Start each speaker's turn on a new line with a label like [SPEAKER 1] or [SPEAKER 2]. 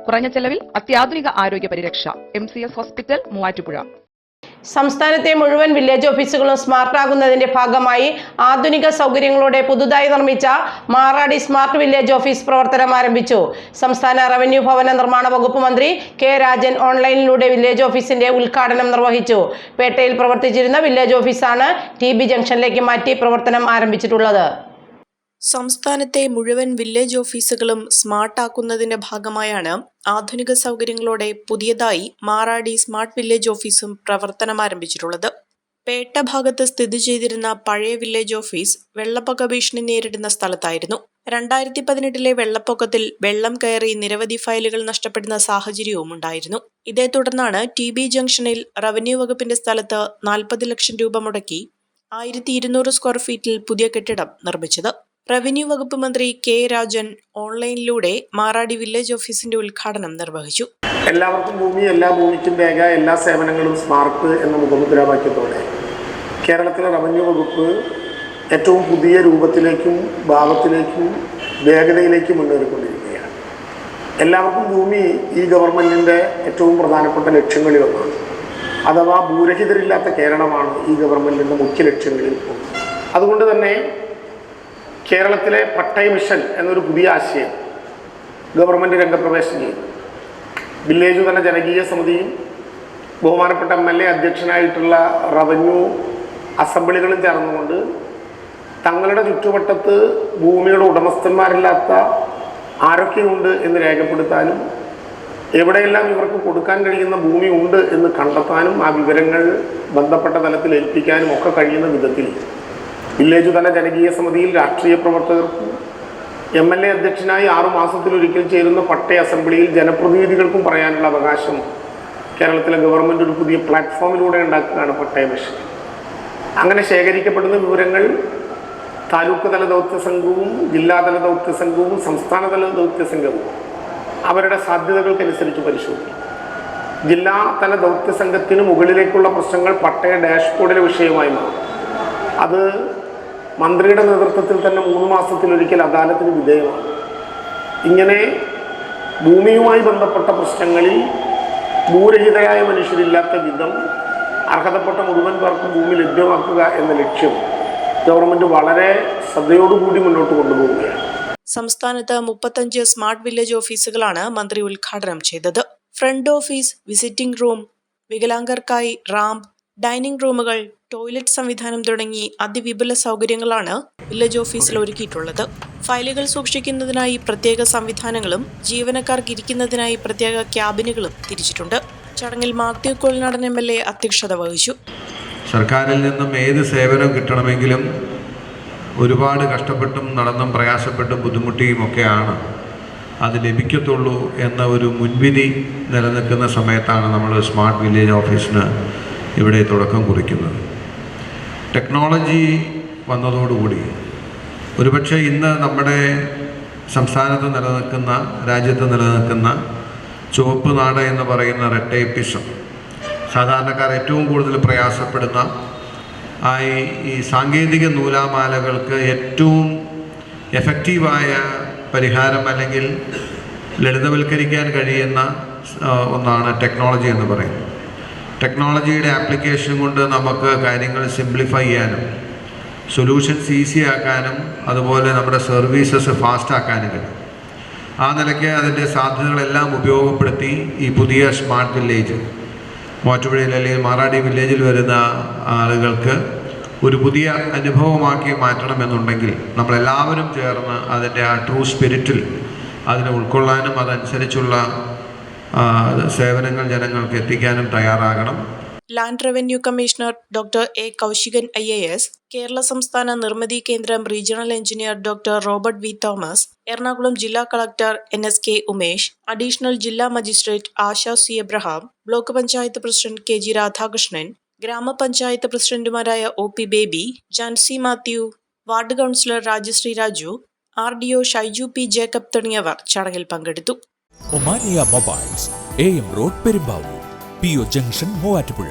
[SPEAKER 1] കുറഞ്ഞ ചെലവിൽ അത്യാധുനിക ആരോഗ്യ പരിരക്ഷ. MCS hospital, Muvattupuzha.
[SPEAKER 2] സംസ്ഥാനത്തെ മുഴുവൻ വില്ലേജ് ഓഫീസുകളും സ്മാർട്ടാകുന്നതിന്റെ ഭാഗമായി ആധുനിക സൗകര്യങ്ങളോടെ പുതുതായി നിർമ്മിച്ച മാറാടി സ്മാർട്ട് വില്ലേജ് ഓഫീസ് പ്രവർത്തനം ആരംഭിച്ചു. സംസ്ഥാന റവന്യൂ ഭവന നിർമ്മാണ വകുപ്പ് മന്ത്രി കെ രാജൻ ഓൺലൈനിലൂടെ വില്ലേജ് ഓഫീസിന്റെ ഉദ്ഘാടനം നിർവഹിച്ചു. പേട്ടയിൽ പ്രവർത്തിച്ചിരുന്ന വില്ലേജ് ഓഫീസാണ് TB ജംഗ്ഷനിലേക്ക് മാറ്റി പ്രവർത്തനം ആരംഭിച്ചിട്ടുള്ളത്.
[SPEAKER 3] സംസ്ഥാനത്തെ മുഴുവൻ വില്ലേജ് ഓഫീസുകളും സ്മാർട്ടാക്കുന്നതിന്റെ ഭാഗമായാണ് ആധുനിക സൗകര്യങ്ങളോടെ പുതിയതായി മാറാടി സ്മാർട്ട് വില്ലേജ് ഓഫീസും പ്രവർത്തനം ആരംഭിച്ചിട്ടുള്ളത്. പേട്ട ഭാഗത്ത് സ്ഥിതി ചെയ്തിരുന്ന പഴയ വില്ലേജ് ഓഫീസ് വെള്ളപ്പൊക്ക ഭീഷണി നേരിടുന്ന സ്ഥലത്തായിരുന്നു. 2018 വെള്ളപ്പൊക്കത്തിൽ വെള്ളം കയറി നിരവധി ഫയലുകൾ നഷ്ടപ്പെടുന്ന സാഹചര്യവും ഉണ്ടായിരുന്നു. ഇതേ തുടർന്നാണ് TB ജംഗ്ഷനിൽ റവന്യൂ വകുപ്പിന്റെ സ്ഥലത്ത് 40 ലക്ഷം രൂപ മുടക്കി 1200 സ്ക്വയർ ഫീറ്റിൽ പുതിയ കെട്ടിടം നിർമ്മിച്ചത്. റവന്യൂ വകുപ്പ് മന്ത്രി കെ രാജൻ ഓൺലൈനിലൂടെ മാറാടി വില്ലേജ് ഓഫീസിന്റെ ഉദ്ഘാടനം നിർവഹിച്ചു.
[SPEAKER 4] എല്ലാവർക്കും ഭൂമി, എല്ലാ ഭൂമിക്കും രേഖ, എല്ലാ സേവനങ്ങളും സ്മാർട്ട് എന്ന മുഖമുദ്രാവാക്യത്തോടെ കേരളത്തിലെ റവന്യൂ വകുപ്പ് ഏറ്റവും പുതിയ രൂപത്തിലേക്കും ഭാവത്തിലേക്കും വേഗതയിലേക്കും മുന്നേറിക്കൊണ്ടിരിക്കുകയാണ്. എല്ലാവർക്കും ഭൂമി ഈ ഗവൺമെൻറ്റിൻ്റെ ഏറ്റവും പ്രധാനപ്പെട്ട ലക്ഷ്യങ്ങളിലൊന്നാണ്. അഥവാ ഭൂരഹിതരില്ലാത്ത കേരളമാണ് ഈ ഗവൺമെൻറ്റിൻ്റെ മുഖ്യ ലക്ഷ്യങ്ങളിൽ ഒന്ന്. അതുകൊണ്ട് തന്നെ കേരളത്തിലെ പട്ടയ മിഷൻ എന്നൊരു പുതിയ ആശയം ഗവൺമെൻറ് രംഗപ്രവേശനം ചെയ്തു. വില്ലേജ് തല ജനകീയ സമിതിയും ബഹുമാനപ്പെട്ട MLA അധ്യക്ഷനായിട്ടുള്ള റവന്യൂ അസംബ്ലികളും ചേർന്നുകൊണ്ട് തങ്ങളുടെ ചുറ്റുവട്ടത്ത് ഭൂമിയുടെ ഉടമസ്ഥന്മാരില്ലാത്ത ആരൊക്കെയുണ്ട് എന്ന് രേഖപ്പെടുത്താനും എവിടെയെല്ലാം ഇവർക്ക് കൊടുക്കാൻ കഴിയുന്ന ഭൂമി ഉണ്ട് എന്ന് കണ്ടെത്താനും ആ വിവരങ്ങൾ ബന്ധപ്പെട്ട തലത്തിൽ ഏൽപ്പിക്കാനും ഒക്കെ കഴിയുന്ന വിധത്തിൽ വില്ലേജ് തല ജനകീയ സമിതിയിൽ രാഷ്ട്രീയ പ്രവർത്തകർക്കും MLA അധ്യക്ഷനായി 6 മാസത്തിലൊരിക്കൽ ചേരുന്ന പട്ടയ അസംബ്ലിയിൽ ജനപ്രതിനിധികൾക്കും പറയാനുള്ള അവകാശം കേരളത്തിലെ ഗവൺമെൻറ് ഒരു പുതിയ പ്ലാറ്റ്ഫോമിലൂടെ ഉണ്ടാക്കുകയാണ് പട്ടയ മിഷൻ. അങ്ങനെ ശേഖരിക്കപ്പെടുന്ന വിവരങ്ങൾ താലൂക്ക് തല ദൗത്യ സംഘവും ജില്ലാതല ദൗത്യ സംഘവും സംസ്ഥാനതല ദൗത്യ സംഘവും അവരുടെ സാധ്യതകൾക്കനുസരിച്ച് പരിശോധിക്കും. ജില്ലാതല ദൗത്യ സംഘത്തിന് മുകളിലേക്കുള്ള പ്രശ്നങ്ങൾ പട്ടയ ഡാഷ്ബോർഡിലെ വിഷയമായി മാറും. അത് മന്ത്രിയുടെ നേതൃത്വത്തിൽ തന്നെ 3 മാസത്തിലൊരിക്കൽ അദാലത്തിന് വിധേയമാണ്. ഇങ്ങനെ ഭൂമിയുമായി ബന്ധപ്പെട്ട പ്രശ്നങ്ങളിൽ ഭൂരഹിതരായ മനുഷ്യരില്ലാത്ത വിധം അർഹതപ്പെട്ട മുഴുവൻ പേർക്കും ഭൂമി ലഭ്യമാക്കുക എന്ന ലക്ഷ്യം ഗവൺമെൻറ് വളരെ ശ്രദ്ധയോടുകൂടി മുന്നോട്ട് കൊണ്ടുപോവുകയാണ്.
[SPEAKER 3] സംസ്ഥാനത്ത് 35 സ്മാർട്ട് വില്ലേജ് ഓഫീസുകളാണ് മന്ത്രി ഉദ്ഘാടനം ചെയ്തത്. ഫ്രണ്ട് ഓഫീസ്, വിസിറ്റിംഗ് റൂം, വികലാംഗർക്കായി റാമ്പ്, ഡൈനിങ് റൂമുകൾ, ടോയ്ലറ്റ് സംവിധാനം തുടങ്ങി അതിവിപുല സൗകര്യങ്ങളാണ് വില്ലേജ് ഓഫീസിൽ ഒരുക്കിയിട്ടുള്ളത്. ഫയലുകൾ സൂക്ഷിക്കുന്നതിനായി പ്രത്യേക സംവിധാനങ്ങളും ജീവനക്കാർക്ക് ഇരിക്കുന്നതിനായി പ്രത്യേക ക്യാബിനുകളും തിരിച്ചിട്ടുണ്ട്. ചടങ്ങിൽ മാത്യു കോളിനാടൻ MLA അധ്യക്ഷത വഹിച്ചു.
[SPEAKER 5] സർക്കാരിൽ നിന്നും ഏത് സേവനം കിട്ടണമെങ്കിലും ഒരുപാട് കഷ്ടപ്പെട്ടും നടന്നും പ്രയാസപ്പെട്ടും ബുദ്ധിമുട്ടിയും ഒക്കെയാണ് അത് ലഭിക്കത്തുള്ളൂ എന്ന ഒരു മുൻവിധി നിലനിൽക്കുന്ന സമയത്താണ് നമ്മൾ സ്മാർട്ട് വില്ലേജ് ഓഫീസിന് ഇവിടെ തുടക്കം കുറിക്കുന്നത്. ടെക്നോളജി വന്നതോടുകൂടി ഒരുപക്ഷെ ഇന്ന് നമ്മുടെ സംസ്ഥാനത്ത് നിലനിൽക്കുന്ന, രാജ്യത്ത് നിലനിൽക്കുന്ന ചുവപ്പ് നാട് എന്ന് പറയുന്ന റെഡ് ടേപ്പിസം, സാധാരണക്കാർ ഏറ്റവും കൂടുതൽ പ്രയാസപ്പെടുന്ന ഈ സാങ്കേതിക നൂലാമാലകൾക്ക് ഏറ്റവും എഫക്റ്റീവായ പരിഹാരം അല്ലെങ്കിൽ ലളിതവൽക്കരിക്കാൻ കഴിയുന്ന ഒന്നാണ് ടെക്നോളജി എന്ന് പറയുന്നത്. ടെക്നോളജിയുടെ ആപ്ലിക്കേഷൻ കൊണ്ട് നമുക്ക് കാര്യങ്ങൾ സിംപ്ലിഫൈ ചെയ്യാനും സൊല്യൂഷൻസ് ഈസി ആക്കാനും അതുപോലെ നമ്മുടെ സർവീസസ് ഫാസ്റ്റാക്കാനും കഴിയും. ആ നിലയ്ക്ക് അതിൻ്റെ സാധ്യതകളെല്ലാം ഉപയോഗപ്പെടുത്തി ഈ പുതിയ സ്മാർട്ട് വില്ലേജ് മൂവാറ്റുപുഴയിൽ അല്ലെങ്കിൽ മാറാടി വില്ലേജിൽ വരുന്ന ആളുകൾക്ക് ഒരു പുതിയ അനുഭവമാക്കി മാറ്റണമെന്നുണ്ടെങ്കിൽ നമ്മളെല്ലാവരും ചേർന്ന് അതിൻ്റെ ആ ട്രൂ സ്പിരിറ്റിൽ അതിനെ ഉൾക്കൊള്ളാനും അതനുസരിച്ചുള്ള സേവനങ്ങൾ ജനങ്ങൾക്ക് എത്തിക്കാനും തയ്യാറാകണം.
[SPEAKER 3] Land revenue commissioner doctor A Kaushikan IAS, Kerala സംസ്ഥാന നിർമ്മിതി കേന്ദ്രം regional engineer doctor Robert V Thomas, Ernakulam ജില്ലാ കളക്ടർ NSK ഉമേഷ്, അഡീഷണൽ ജില്ലാ magistrate Asha C Abraham, block panchayat president KG Radhakrishnan, ഗ്രാമപഞ്ചായത്ത് പ്രസിഡന്റുമാരായ OP Baby, Jancy Mathew, ward councillor Rajasree Raju, RDO Shaiju P Jacob തുടങ്ങിയവർ ചടങ്ങിൽ പങ്കെടുത്തു.
[SPEAKER 6] Omania mobiles, AM road Perumbavoor, PO junction Muvattupuzha.